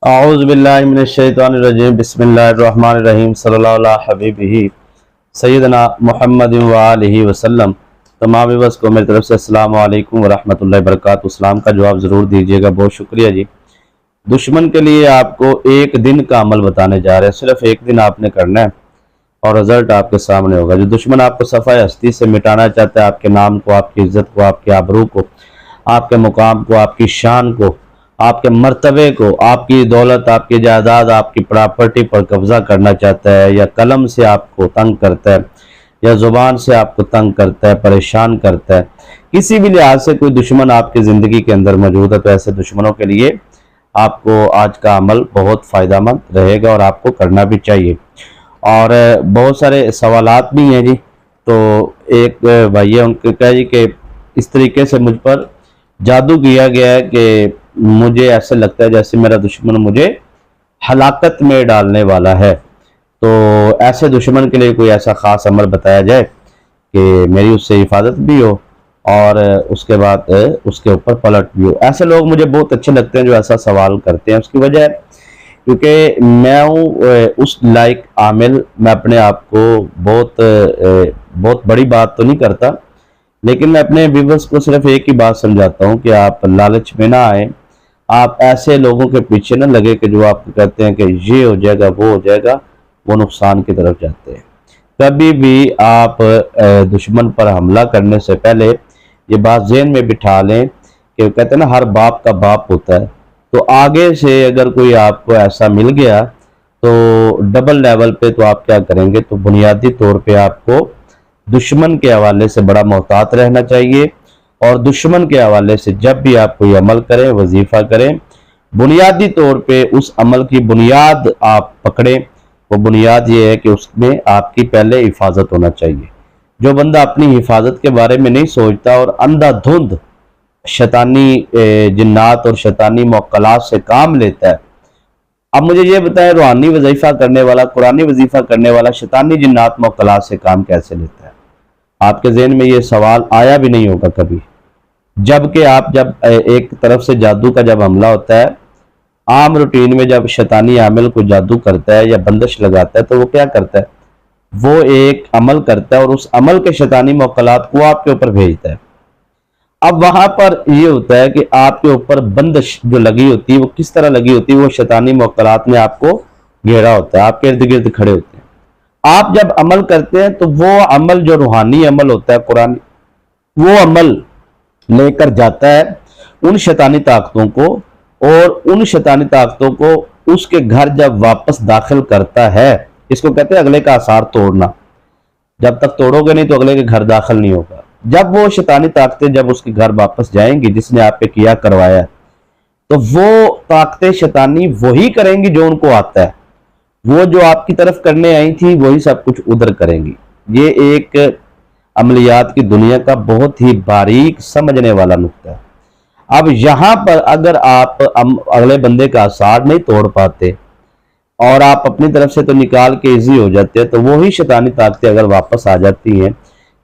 اعوذ باللہ من الشیطان الرجیم بسم اللہ الرحمن الرحیم صلی اللہ علیہ حبیبہ سیدنا محمد وآلہ وسلم۔ تمام ویورز کو میری طرف سے السلام علیکم ورحمۃ اللہ وبرکاتہ۔ اسلام کا جواب ضرور دیجیے گا، بہت شکریہ جی۔ دشمن کے لیے آپ کو ایک دن کا عمل بتانے جا رہے ہیں، صرف ایک دن آپ نے کرنا ہے اور رزلٹ آپ کے سامنے ہوگا۔ جو دشمن آپ کو صفحہ ہستی سے مٹانا چاہتا ہے، آپ کے نام کو، آپ کی عزت کو، آپ کے آبرو کو، آپ کے مقام کو، آپ کی شان کو، آپ کے مرتبے کو، آپ کی دولت، آپ کی جائیداد، آپ کی پراپرٹی پر قبضہ کرنا چاہتا ہے، یا قلم سے آپ کو تنگ کرتا ہے، یا زبان سے آپ کو تنگ کرتا ہے، پریشان کرتا ہے، کسی بھی لحاظ سے کوئی دشمن آپ کی زندگی کے اندر موجود ہے، تو ایسے دشمنوں کے لیے آپ کو آج کا عمل بہت فائدہ مند رہے گا اور آپ کو کرنا بھی چاہیے۔ اور بہت سارے سوالات بھی ہیں جی۔ تو ایک بھائی ہے، ان کو کہا جی کہ اس طریقے سے مجھ پر جادو کیا گیا ہے کہ مجھے ایسے لگتا ہے جیسے میرا دشمن مجھے ہلاکت میں ڈالنے والا ہے۔ تو ایسے دشمن کے لیے کوئی ایسا خاص عمل بتایا جائے کہ میری اس سے حفاظت بھی ہو اور اس کے بعد اس کے اوپر پلٹ بھی ہو۔ ایسے لوگ مجھے بہت اچھے لگتے ہیں جو ایسا سوال کرتے ہیں۔ اس کی وجہ ہے کیونکہ میں ہوں اس لائق عامل، میں اپنے آپ کو بہت بڑی بات تو نہیں کرتا، لیکن میں اپنے ویورز کو صرف ایک ہی بات سمجھاتا ہوں کہ آپ لالچ میں نہ آئیں۔ آپ ایسے لوگوں کے پیچھے نہ لگے کہ جو آپ کو کہتے ہیں کہ یہ ہو جائے گا، وہ ہو جائے گا، وہ نقصان کی طرف جاتے ہیں۔ کبھی بھی آپ دشمن پر حملہ کرنے سے پہلے یہ بات ذہن میں بٹھا لیں کہ کہتے ہیں نا ہر باپ کا باپ ہوتا ہے، تو آگے سے اگر کوئی آپ کو ایسا مل گیا تو ڈبل لیول پہ تو آپ کیا کریں گے؟ تو بنیادی طور پہ آپ کو دشمن کے حوالے سے بڑا محتاط رہنا چاہیے، اور دشمن کے حوالے سے جب بھی آپ کوئی عمل کریں، وظیفہ کریں، بنیادی طور پہ اس عمل کی بنیاد آپ پکڑیں۔ وہ بنیاد یہ ہے کہ اس میں آپ کی پہلے حفاظت ہونا چاہیے۔ جو بندہ اپنی حفاظت کے بارے میں نہیں سوچتا اور اندھا دھند شیطانی جنات اور شیطانی موکلات سے کام لیتا ہے، اب مجھے یہ بتائیں روحانی وظیفہ کرنے والا، قرآنی وظیفہ کرنے والا شیطانی جنات موکلات سے کام کیسے لیتا ہے؟ آپ کے ذہن میں یہ سوال آیا بھی نہیں ہوگا کبھی۔ جبکہ آپ جب ایک طرف سے جادو کا جب حملہ ہوتا ہے، عام روٹین میں جب شیطانی عامل کو جادو کرتا ہے یا بندش لگاتا ہے تو وہ کیا کرتا ہے؟ وہ ایک عمل کرتا ہے اور اس عمل کے شیطانی موکلات کو آپ کے اوپر بھیجتا ہے۔ اب وہاں پر یہ ہوتا ہے کہ آپ کے اوپر بندش جو لگی ہوتی ہے وہ کس طرح لگی ہوتی ہے؟ وہ شیطانی موکلات نے آپ کو گھیرا ہوتا ہے، آپ کے ارد گرد کھڑے ہوتے ہیں۔ آپ جب عمل کرتے ہیں تو وہ عمل جو روحانی عمل ہوتا ہے، قرآن، وہ عمل لے کر جاتا ہے ان شیطانی طاقتوں کو، اور ان شیطانی طاقتوں کو اس کے گھر جب واپس داخل کرتا ہے، اس کو کہتے ہیں اگلے کا آثار توڑنا۔ جب تک توڑو گے نہیں تو اگلے کے گھر داخل نہیں ہوگا۔ جب وہ شیطانی طاقتیں جب اس کے گھر واپس جائیں گی جس نے آپ پہ کیا کروایا، تو وہ طاقتیں شیطانی وہی کریں گی جو ان کو آتا ہے۔ وہ جو آپ کی طرف کرنے آئی تھی وہی سب کچھ ادھر کریں گی۔ یہ ایک عملیات کی دنیا کا بہت ہی باریک سمجھنے والا نقطہ ہے۔ اب یہاں پر اگر آپ اگلے بندے کا آثار نہیں توڑ پاتے اور آپ اپنی طرف سے تو نکال کے ایزی ہو جاتے ہیں، تو وہی شیطانی طاقتیں اگر واپس آ جاتی ہیں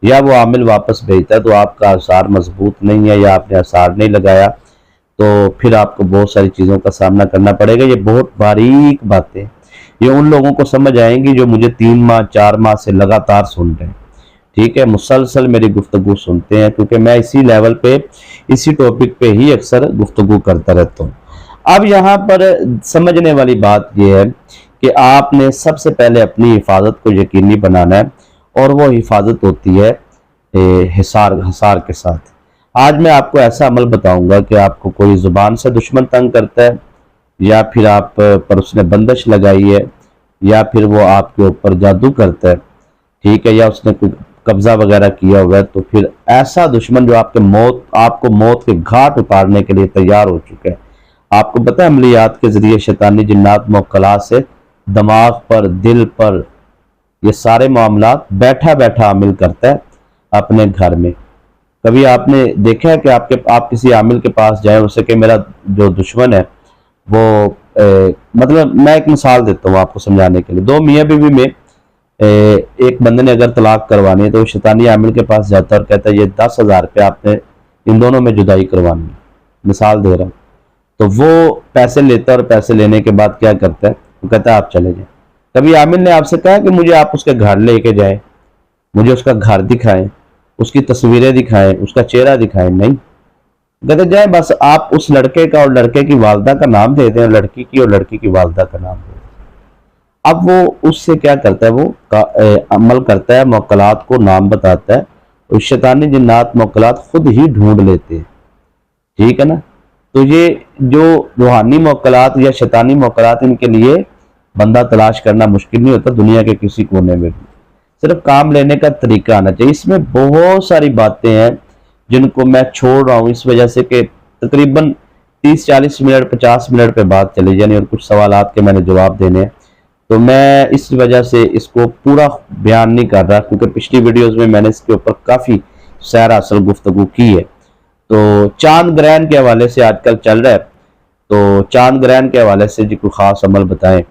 یا وہ عامل واپس بھیجتا ہے تو آپ کا آثار مضبوط نہیں ہے یا آپ نے آثار نہیں لگایا، تو پھر آپ کو بہت ساری چیزوں کا سامنا کرنا پڑے گا۔ یہ بہت باریک باتیں یہ ان لوگوں کو سمجھ آئیں گی جو مجھے 3 ماہ 4 ماہ سے لگاتار سن رہے ہیں، ٹھیک ہے، مسلسل میری گفتگو سنتے ہیں، کیونکہ میں اسی لیول پہ اسی ٹاپک پہ ہی اکثر گفتگو کرتا رہتا ہوں۔ اب یہاں پر سمجھنے والی بات یہ ہے کہ آپ نے سب سے پہلے اپنی حفاظت کو یقینی بنانا ہے، اور وہ حفاظت ہوتی ہے حصار کے ساتھ۔ آج میں آپ کو ایسا عمل بتاؤں گا کہ آپ کو کوئی زبان سے دشمن تنگ کرتا ہے، یا پھر آپ پر اس نے بندش لگائی ہے، یا پھر وہ آپ کے اوپر جادو کرتا ہے، ٹھیک ہے، یا اس نے کوئی قبضہ وغیرہ کیا ہوا ہے، تو پھر ایسا دشمن جو آپ کو موت کے گھاٹ اتارنے کے لیے تیار ہو چکا ہے۔ آپ کو پتہ ہے عملیات کے ذریعے شیطانی جنات موکلات سے دماغ پر، دل پر، یہ سارے معاملات بیٹھا بیٹھا عامل کرتا ہے اپنے گھر میں۔ کبھی آپ نے دیکھا ہے کہ آپ کسی عامل کے پاس جائیں اسے کہ میرا جو دشمن ہے وہ مطلب میں ایک مثال دیتا ہوں آپ کو سمجھانے کے لیے۔ 2 میاں بیوی میں ایک بندے نے اگر طلاق کروانی ہے تو وہ شیطانی عامل کے پاس جاتا ہے اور کہتا ہے یہ 10,000 روپے آپ نے ان دونوں میں جدائی کروانی ہے، مثال دے رہا ہوں۔ تو وہ پیسے لیتا ہے اور پیسے لینے کے بعد کیا کرتا ہے، وہ کہتا ہے آپ چلے جائیں۔ کبھی عامل نے آپ سے کہا کہ مجھے آپ اس کے گھر لے کے جائیں، مجھے اس کا گھر دکھائیں، اس کی تصویریں دکھائیں، اس کا چہرہ دکھائیں؟ نہیں، کہتے جائیں بس آپ اس لڑکے کا اور لڑکے کی والدہ کا نام دے دیں، اور لڑکی کی اور لڑکی کی والدہ کا نام دے دیں۔ اب وہ اس سے کیا کرتا ہے، وہ عمل کرتا ہے، موکلات کو نام بتاتا ہے، اور شیطانی جنات موکلات خود ہی ڈھونڈ لیتے ہیں، ٹھیک ہے نا۔ تو یہ جو روحانی موکلات یا شیطانی موکلات، ان کے لیے بندہ تلاش کرنا مشکل نہیں ہوتا دنیا کے کسی کونے میں بھی، صرف کام لینے کا طریقہ آنا چاہیے۔ اس میں بہت ساری باتیں ہیں جن کو میں چھوڑ رہا ہوں اس وجہ سے کہ تقریباً 30-40 منٹ 50 منٹ پہ بات چلی جانی، اور کچھ سوالات کے میں نے جواب دینے ہیں، تو میں اس وجہ سے اس کو پورا بیان نہیں کر رہا، کیونکہ پچھلی ویڈیوز میں نے اس کے اوپر کافی سیر اصل گفتگو کی ہے۔ تو چاند گرہن کے حوالے سے آج کل چل رہا ہے، تو چاند گرہن کے حوالے سے کوئی خاص عمل بتائیں۔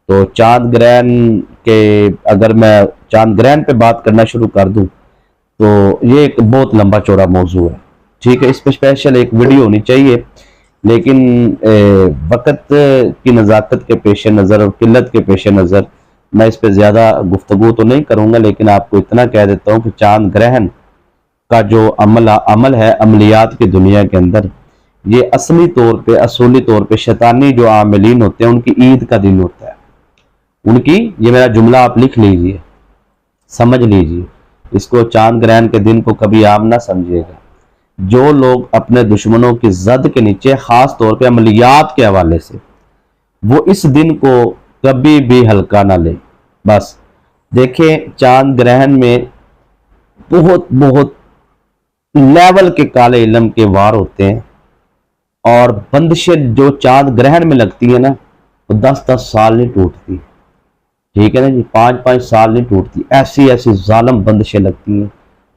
تو چاند گرہن کے، اگر میں چاند گرہن پہ بات کرنا شروع کر دوں تو یہ ایک بہت لمبا چوڑا موضوع ہے، ٹھیک ہے، اس پہ اسپیشل ایک ویڈیو ہونی چاہیے، لیکن وقت کی نزاکت کے پیش نظر اور قلت کے پیش نظر میں اس پہ زیادہ گفتگو تو نہیں کروں گا، لیکن آپ کو اتنا کہہ دیتا ہوں کہ چاند گرہن کا جو عمل ہے عملیات کی دنیا کے اندر، یہ اصولی طور پہ شیطانی جو عاملین ہوتے ہیں ان کی عید کا دن ہوتا ہے، ان کی، یہ میرا جملہ آپ لکھ لیجئے، سمجھ لیجئے اس کو، چاند گرہن کے دن کو کبھی عام نہ سمجھیے گا۔ جو لوگ اپنے دشمنوں کی زد کے نیچے، خاص طور پہ عملیات کے حوالے سے، وہ اس دن کو کبھی بھی ہلکا نہ لے۔ بس دیکھیں چاند گرہن میں بہت بہت لیول کے کالے علم کے وار ہوتے ہیں، اور بندشیں جو چاند گرہن میں لگتی ہیں نا، وہ 10-10 سال نہیں ٹوٹتی، ٹھیک ہے نا جی، 5-5 سال نہیں ٹوٹتی، ایسی ایسی ظالم بندشیں لگتی ہیں،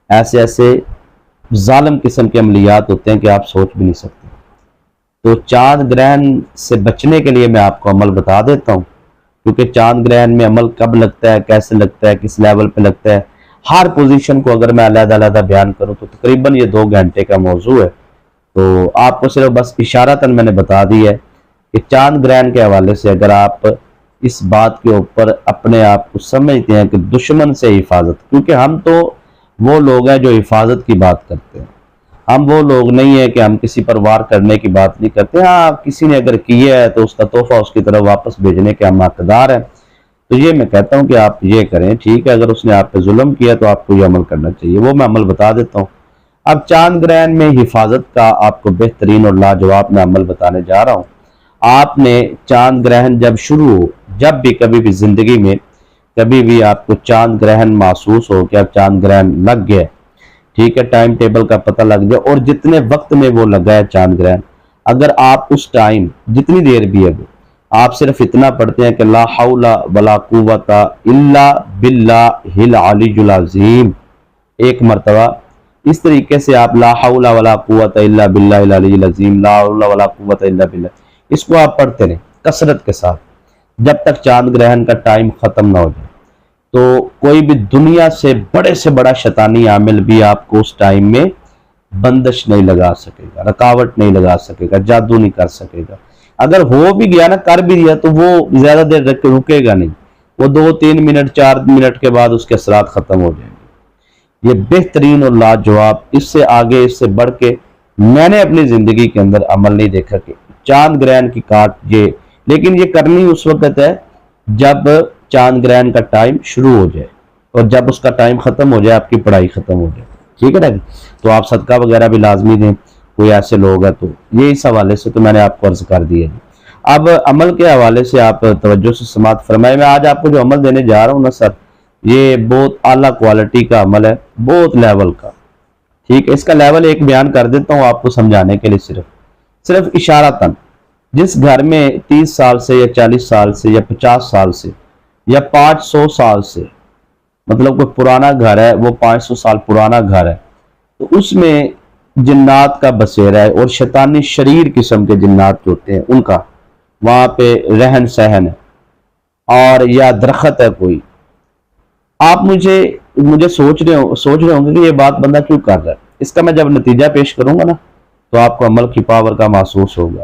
ایسے ایسے ظالم قسم کے عملیات ہوتے ہیں کہ آپ سوچ بھی نہیں سکتے۔ تو چاند گرہن سے بچنے کے لیے میں آپ کو عمل بتا دیتا ہوں، کیونکہ چاند گرہن میں عمل کب لگتا ہے، کیسے لگتا ہے، کس لیول پہ لگتا ہے، ہر پوزیشن کو اگر میں علیحدہ علیحدہ بیان کروں تو تقریباً یہ 2 گھنٹے کا موضوع ہے۔ تو آپ کو صرف بس اشارتاً میں نے بتا دی ہے کہ چاند گرہن کے حوالے سے اگر آپ اس بات کے اوپر اپنے آپ کو سمجھتے ہیں کہ دشمن سے حفاظت، کیونکہ ہم تو وہ لوگ ہیں جو حفاظت کی بات کرتے ہیں، ہم وہ لوگ نہیں ہیں کہ ہم کسی پر وار کرنے کی بات نہیں کرتے، ہاں کسی نے اگر کیا ہے تو اس کا تحفہ اس کی طرف واپس بھیجنے کے ہم حقدار ہیں۔ تو یہ میں کہتا ہوں کہ آپ یہ کریں، ٹھیک ہے، اگر اس نے آپ پہ ظلم کیا تو آپ کو یہ عمل کرنا چاہیے، وہ میں عمل بتا دیتا ہوں۔ اب چاند گرہن میں حفاظت کا آپ کو بہترین اور لاجواب میں عمل بتانے جا رہا ہوں۔ آپ نے چاند گرہن جب شروع ہو، جب بھی کبھی بھی زندگی میں کبھی بھی آپ کو چاند گرہن محسوس ہو کہ اب چاند گرہن لگ گیا، ٹھیک ہے، ٹائم ٹیبل کا پتہ لگ جائے، اور جتنے وقت میں وہ لگا ہے چاند گرہن، اگر آپ اس ٹائم جتنی دیر بھی ہے آپ صرف اتنا پڑھتے ہیں کہ لا حول ولا قوت الا باللہ العلی العظیم، ایک مرتبہ اس طریقے سے آپ لا حول ولا قوت الا باللہ العلی العظیم، لا حول ولا قوت الا باللہ، اس کو آپ پڑھتے رہیں کثرت کے ساتھ جب تک چاند گرہن کا ٹائم ختم نہ ہو جائے۔ تو کوئی بھی دنیا سے بڑا شیطانی عامل بھی آپ کو اس ٹائم میں بندش نہیں لگا سکے گا، رکاوٹ نہیں لگا سکے گا، جادو نہیں کر سکے گا۔ اگر ہو بھی گیا نا، کر بھی دیا، تو وہ زیادہ دیر رکے گا نہیں، وہ 2-3 منٹ 4 منٹ کے بعد اس کے اثرات ختم ہو جائیں گے۔ یہ بہترین اور لاجواب، اس سے آگے اس سے بڑھ کے میں نے اپنی زندگی کے اندر عمل نہیں دیکھا کہ چاند گرہن کی کاٹ یہ، لیکن یہ کرنی اس وقت ہے جب چاند گرہن کا ٹائم شروع ہو جائے، اور جب اس کا ٹائم ختم ہو جائے آپ کی پڑھائی ختم ہو جائے، ٹھیک ہے نا جی۔ تو آپ صدقہ وغیرہ بھی لازمی دیں، کوئی ایسے لوگ ہیں تو یہ اس حوالے سے تو میں نے آپ کو عرض کر دیا جی۔ اب عمل کے حوالے سے آپ توجہ سے سماعت فرمائے، میں آج آپ کو جو عمل دینے جا رہا ہوں نا سر، یہ بہت اعلیٰ کوالٹی کا عمل ہے، بہت لیول کا، ٹھیک ہے۔ اس کا لیول ایک بیان کر دیتا ہوں آپ کو سمجھانے کے لیے، صرف اشارتاً۔ جس گھر میں 30 سال سے یا 40 سال سے یا 50 سال سے یا 500 سال سے، مطلب کوئی پرانا گھر ہے، وہ 500 سال پرانا گھر ہے، تو اس میں جنات کا بسیرا ہے، اور شیطانی شریر قسم کے جنات جو ہوتے ہیں ان کا وہاں پہ رہن سہن ہے، اور یا درخت ہے کوئی، آپ مجھے سوچ رہے ہوں گے کہ یہ بات بندہ کیوں کر رہا ہے۔ اس کا میں جب نتیجہ پیش کروں گا نا تو آپ کو عمل کی پاور کا محسوس ہوگا۔